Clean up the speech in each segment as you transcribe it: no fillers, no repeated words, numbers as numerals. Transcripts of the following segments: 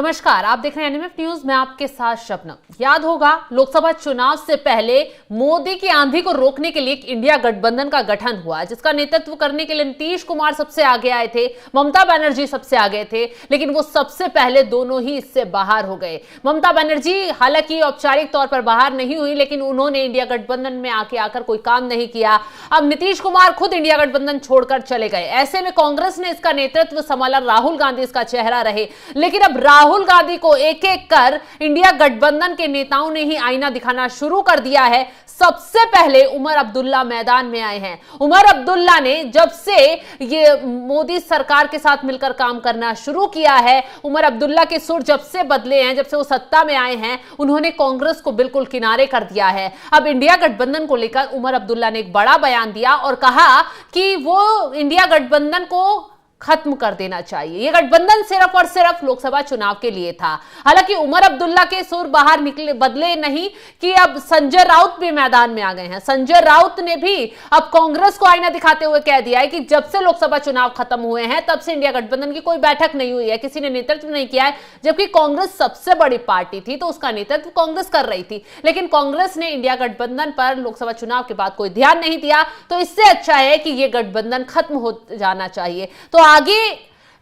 नमस्कार, आप देख रहे हैं एनएमएफ न्यूज। मैं आपके साथ शबनम। याद होगा, लोकसभा चुनाव से पहले मोदी की आंधी को रोकने के लिए एक इंडिया गठबंधन का गठन हुआ, जिसका नेतृत्व करने के लिए नीतीश कुमार सबसे आगे आए थे, ममता बनर्जी सबसे आगे थे, लेकिन वो सबसे पहले दोनों ही इससे बाहर हो गए। ममता बनर्जी हालांकि औपचारिक तौर पर बाहर नहीं हुई, लेकिन उन्होंने इंडिया गठबंधन में आकर कोई काम नहीं किया। अब नीतीश कुमार खुद इंडिया गठबंधन छोड़कर चले गए। ऐसे में कांग्रेस ने इसका नेतृत्व संभाला, राहुल गांधी इसका चेहरा रहे, लेकिन अब राहुल गांधी को एक एक कर इंडिया गठबंधन के नेताओं ने ही आईना दिखाना शुरू कर दिया है। सबसे पहले उमर अब्दुल्ला मैदान में आए हैं। उमर अब्दुल्ला ने जब से ये मोदी सरकार के साथ मिलकर काम करना शुरू किया है, उमर अब्दुल्ला के सुर जब से बदले हैं, जब से वो सत्ता में आए हैं, उन्होंने कांग्रेस को बिल्कुल किनारे कर दिया है। अब इंडिया गठबंधन को लेकर उमर अब्दुल्ला ने एक बड़ा बयान दिया और कहा कि वो इंडिया गठबंधन को खत्म कर देना चाहिए। यह गठबंधन सिर्फ और सिर्फ लोकसभा चुनाव के लिए था। हालांकि उमर अब्दुल्ला के सुर बाहर निकले, बदले नहीं कि अब संजय राउत भी मैदान में आ गए हैं। संजय राउत ने भी अब कांग्रेस को आईना दिखाते हुए कह दिया है कि जब से लोकसभा चुनाव खत्म हुए हैं तब से इंडिया गठबंधन की कोई बैठक नहीं हुई है, किसी ने नेतृत्व नहीं किया है। जबकि कांग्रेस सबसे बड़ी पार्टी थी तो उसका नेतृत्व कांग्रेस कर रही थी, लेकिन कांग्रेस ने इंडिया गठबंधन पर लोकसभा चुनाव के बाद कोई ध्यान नहीं दिया। तो इससे अच्छा है कि यह गठबंधन खत्म हो जाना चाहिए। तो आगे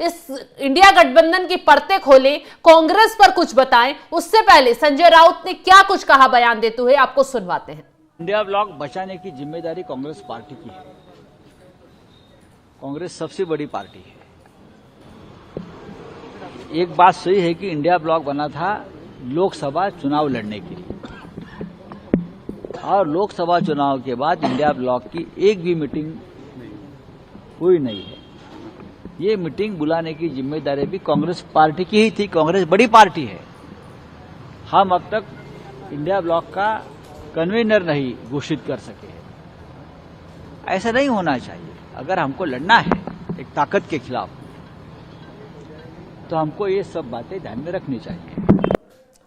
इस इंडिया गठबंधन की परतें खोलें, कांग्रेस पर कुछ बताएं, उससे पहले संजय राउत ने क्या कुछ कहा बयान देते हुए आपको सुनवाते हैं। इंडिया ब्लॉक बचाने की जिम्मेदारी कांग्रेस पार्टी की है। कांग्रेस सबसे बड़ी पार्टी है। एक बात सही है कि इंडिया ब्लॉक बना था लोकसभा चुनाव लड़ने के लिए, और लोकसभा चुनाव के बाद इंडिया ब्लॉक की एक भी मीटिंग हुई नहीं है। ये मीटिंग बुलाने की जिम्मेदारी भी कांग्रेस पार्टी की ही थी। कांग्रेस बड़ी पार्टी है। हम अब तक इंडिया ब्लॉक का कन्वीनर नहीं घोषित कर सके। ऐसा नहीं होना चाहिए। अगर हमको लड़ना है एक ताकत के खिलाफ, तो हमको ये सब बातें ध्यान में रखनी चाहिए।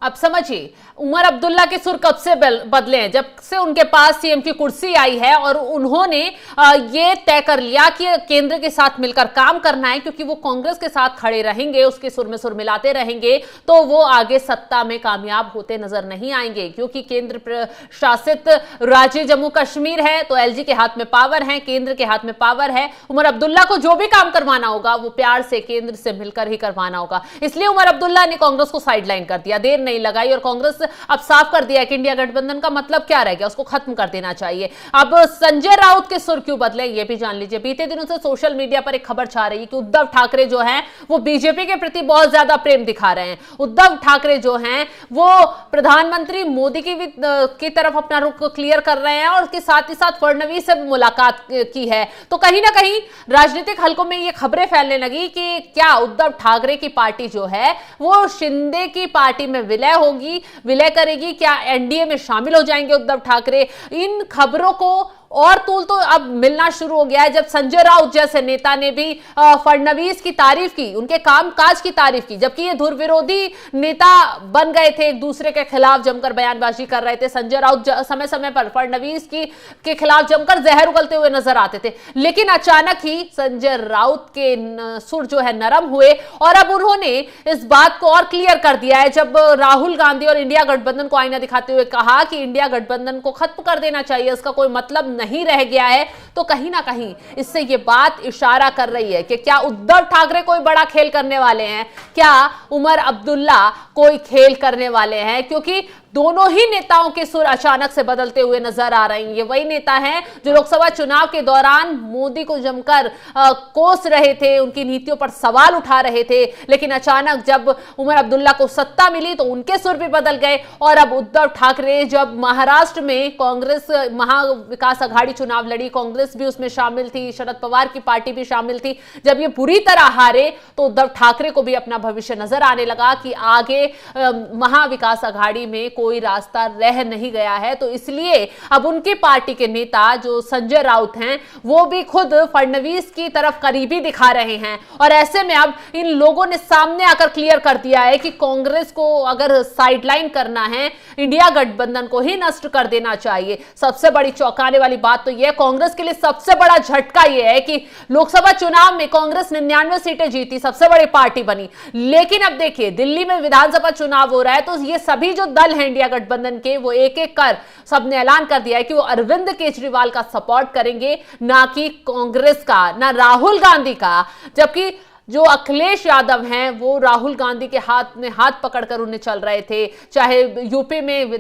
अब समझिए, उमर अब्दुल्ला के सुर कब से बदले हैं? जब से उनके पास सीएम की कुर्सी आई है और उन्होंने ये तय कर लिया कि केंद्र के साथ मिलकर काम करना है, क्योंकि वो कांग्रेस के साथ खड़े रहेंगे, उसके सुर में सुर मिलाते रहेंगे, तो वो आगे सत्ता में कामयाब होते नजर नहीं आएंगे। क्योंकि केंद्र शासित राज्य जम्मू कश्मीर है तो एलजी के हाथ में पावर है, केंद्र के हाथ में पावर है। उमर अब्दुल्ला को जो भी काम करवाना होगा वो प्यार से केंद्र से मिलकर ही करवाना होगा। इसलिए उमर अब्दुल्ला ने कांग्रेस को साइडलाइन कर दिया, देर नहीं लगाई, और कांग्रेस अब साफ कर दिया कि इंडिया गठबंधन का मतलब क्या रह गया, उसको खत्म कर देना चाहिए। अब संजय राउत के सुर क्यों बदले ये भी जान लीजिए। बीते दिनों से सोशल मीडिया पर एक खबर छा रही है कि उद्धव ठाकरे जो हैं वो बीजेपी के प्रति बहुत ज्यादा प्रेम दिखा रहे हैं। उद्धव ठाकरे जो हैं वो प्रधानमंत्री मोदी की तरफ अपना रुख क्लियर कर रहे हैं, और उसके साथ ही साथ फडणवीस से मुलाकात की है। तो कहीं ना कहीं राजनीतिक हलकों में ये खबरें फैलने लगी कि क्या उद्धव ठाकरे की पार्टी जो है वो शिंदे की पार्टी में विलय करेगी, क्या एनडीए में शामिल हो जाएंगे उद्धव ठाकरे। इन खबरों को और तूल तो अब मिलना शुरू हो गया है जब संजय राउत जैसे नेता ने भी फडणवीस की तारीफ की, उनके कामकाज की तारीफ की। जबकि ये धुर विरोधी नेता बन गए थे, एक दूसरे के खिलाफ जमकर बयानबाजी कर रहे थे। संजय राउत समय समय पर फडणवीस के खिलाफ जमकर जहर उगलते हुए नजर आते थे, लेकिन अचानक ही संजय राउत के सुर जो है नरम हुए, और अब उन्होंने इस बात को और क्लियर कर दिया है जब राहुल गांधी और इंडिया गठबंधन को आईना दिखाते हुए कहा कि इंडिया गठबंधन को खत्म कर देना चाहिए, इसका कोई मतलब नहीं रह गया है। तो कहीं ना कहीं इससे यह बात इशारा कर रही है कि क्या उद्धव ठाकरे कोई बड़ा खेल करने वाले हैं, क्या उमर अब्दुल्ला कोई खेल करने वाले हैं। क्योंकि दोनों ही नेताओं के सुर अचानक से बदलते हुए नजर आ रहे हैं। ये वही नेता हैं जो लोकसभा चुनाव के दौरान मोदी को जमकर कोस रहे थे, उनकी नीतियों पर सवाल उठा रहे थे, लेकिन अचानक जब उमर अब्दुल्ला को सत्ता मिली तो उनके सुर भी बदल गए। और अब उद्धव ठाकरे जब महाराष्ट्र में कांग्रेस महाविकास आघाड़ी चुनाव लड़ी, कांग्रेस भी उसमें शामिल थी, शरद पवार की पार्टी भी शामिल थी, जब ये बुरी तरह हारे तो उद्धव ठाकरे को भी अपना भविष्य नजर आने लगा कि आगे महाविकास आघाड़ी में कोई रास्ता रह नहीं गया है। तो इसलिए अब उनकी पार्टी के नेता जो संजय राउत हैं वो भी खुद फडणवीस की तरफ करीबी दिखा रहे हैं, और ऐसे में अब इन लोगों ने सामने आकर क्लियर कर दिया है कि कांग्रेस को अगर साइडलाइन करना है, इंडिया गठबंधन को ही नष्ट कर देना चाहिए। सबसे बड़ी चौंकाने वाली बात तो यह, कांग्रेस के लिए लिए सबसे बड़ा झटका यह है कि लोकसभा चुनाव में कांग्रेस 99 सीटें जीती, सबसे बड़ी पार्टी बनी। लेकिन अब देखिए दिल्ली में विधानसभा चुनाव हो रहा है, तो ये सभी जो दल हैं इंडिया गठबंधन के, वो एक एक कर सबने ऐलान कर दिया है कि वो अरविंद केजरीवाल का सपोर्ट करेंगे, ना कि कांग्रेस का, ना राहुल गांधी का। जबकि जो अखिलेश यादव हैं वो राहुल गांधी के हाथ में हाथ पकड़कर उन्हें चल रहे थे, चाहे यूपी में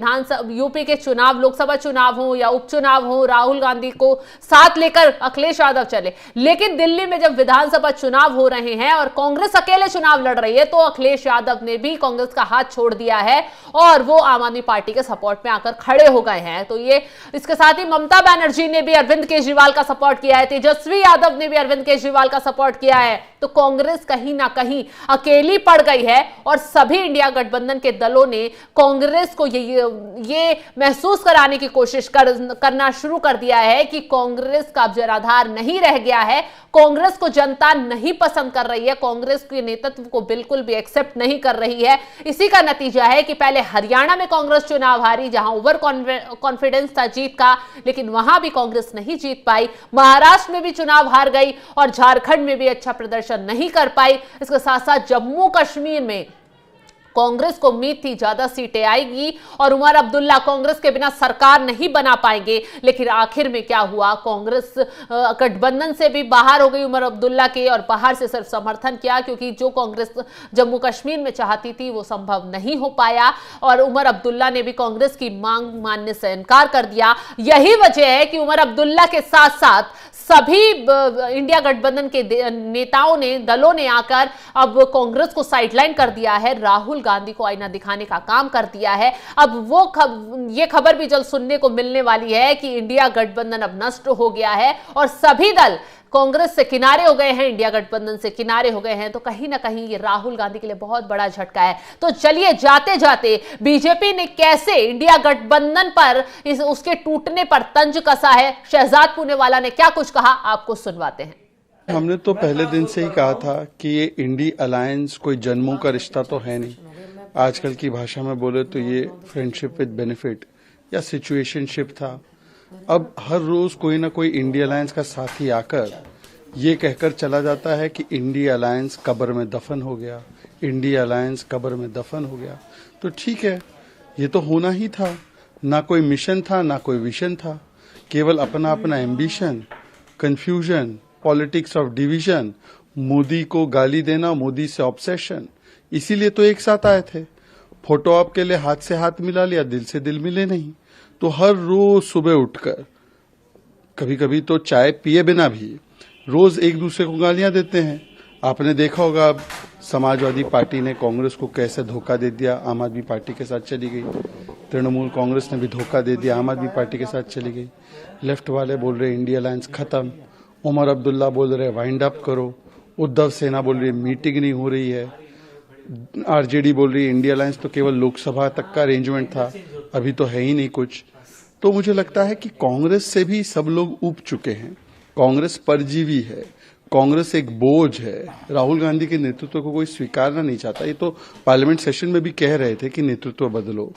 यूपी के चुनाव, लोकसभा चुनाव हो या उपचुनाव हो, राहुल गांधी को साथ लेकर अखिलेश यादव चले। लेकिन दिल्ली में जब विधानसभा चुनाव हो रहे हैं और कांग्रेस अकेले चुनाव लड़ रही है, तो अखिलेश यादव ने भी कांग्रेस का हाथ छोड़ दिया है और वो आम आदमी पार्टी के सपोर्ट में आकर खड़े हो गए हैं। तो ये इसके साथ ही ममता बनर्जी ने भी अरविंद केजरीवाल का सपोर्ट किया है, तेजस्वी यादव ने भी अरविंद केजरीवाल का सपोर्ट किया है। तो कांग्रेस कहीं ना कहीं अकेली पड़ गई है और सभी इंडिया गठबंधन के दलों ने कांग्रेस को ये महसूस कराने की कोशिश करना शुरू कर दिया है कि कांग्रेस का जनाधार नहीं रह गया है, कांग्रेस को जनता नहीं पसंद कर रही है, कांग्रेस के नेतृत्व को बिल्कुल भी एक्सेप्ट नहीं कर रही है। इसी का नतीजा है कि पहले हरियाणा में कांग्रेस चुनाव हारी, जहां ओवर कॉन्फिडेंस था जीत का, लेकिन वहां भी कांग्रेस नहीं जीत पाई। महाराष्ट्र में भी चुनाव हार गई और झारखंड में भी अच्छा प्रदर्शन नहीं कर पाई। इसके साथ साथ जम्मू कश्मीर में कांग्रेस को उम्मीद थी ज्यादा सीटें आएगी और उमर अब्दुल्ला कांग्रेस के बिना सरकार नहीं बना पाएंगे, लेकिन आखिर में क्या हुआ, कांग्रेस गठबंधन से भी बाहर हो गई उमर अब्दुल्ला के, और बाहर से सिर्फ समर्थन किया, क्योंकि जो कांग्रेस जम्मू कश्मीर में चाहती थी वो संभव नहीं हो पाया और उमर अब्दुल्ला ने भी कांग्रेस की मांग मानने से इनकार कर दिया। यही वजह है कि उमर अब्दुल्ला के साथ साथ सभी इंडिया गठबंधन के नेताओं ने, दलों ने आकर अब कांग्रेस को साइडलाइन कर दिया है, राहुल गांधी को आईना दिखाने का काम कर दिया है। अब वो ये खबर भी जल्द सुनने को मिलने वाली है कि इंडिया गठबंधन अब नष्ट हो गया है और सभी दल कांग्रेस से किनारे हो गए हैं, इंडिया गठबंधन से किनारे हो गए हैं। तो कहीं ना कहीं ये राहुल गांधी के लिए बहुत बड़ा झटका है। तो चलिए जाते जाते बीजेपी ने कैसे इंडिया गठबंधन पर उसके टूटने पर तंज कसा है, शहजाद पूनेवाला ने क्या कुछ कहा, आपको सुनवाते हैं। हमने तो पहले दिन से ही कहा था कि ये इंडी अलायंस कोई जन्मों का रिश्ता तो है नहीं। आजकल की भाषा में बोले तो ये फ्रेंडशिप विद बेनिफिट या सिचुएशनशिप था। अब हर रोज कोई ना कोई इंडी अलायंस का साथी आकर ये कहकर चला जाता है कि इंडी अलायंस कब्र में दफन हो गया, इंडी अलायंस कब्र में दफन हो गया। तो ठीक है, ये तो होना ही था। ना कोई मिशन था, ना कोई विजन था, केवल अपना अपना ambition, confusion, politics of division, Modi को गाली देना, मोदी से ऑब्सेशन। इसीलिए तो एक साथ आए थे। फोटो ऑप के लिए हाथ से हाथ मिला लिया, दिल से दिल मिले नहीं। तो हर रोज सुबह उठकर, कभी कभी तो चाय पिए बिना भी रोज एक दूसरे को गालियां देते हैं। आपने देखा होगा समाजवादी पार्टी ने कांग्रेस को कैसे धोखा दे दिया, आम आदमी पार्टी के साथ चली गई। तृणमूल कांग्रेस ने भी धोखा दे दिया, आम आदमी पार्टी के साथ चली गई। लेफ्ट वाले बोल रहे इंडिया अलायंस खत्म, उमर अब्दुल्ला बोल रहे वाइंड अप करो, उद्धव सेना बोल रही मीटिंग नहीं हो रही है, आरजेडी बोल रही है इंडिया अलायंस तो केवल लोकसभा तक का अरेंजमेंट था, अभी तो है ही नहीं कुछ। तो मुझे लगता है कि कांग्रेस से भी सब लोग ऊब चुके हैं। कांग्रेस परजीवी है, कांग्रेस एक बोझ है। राहुल गांधी के नेतृत्व को कोई स्वीकारना नहीं चाहता। ये तो पार्लियामेंट सेशन में भी कह रहे थे कि नेतृत्व बदलो।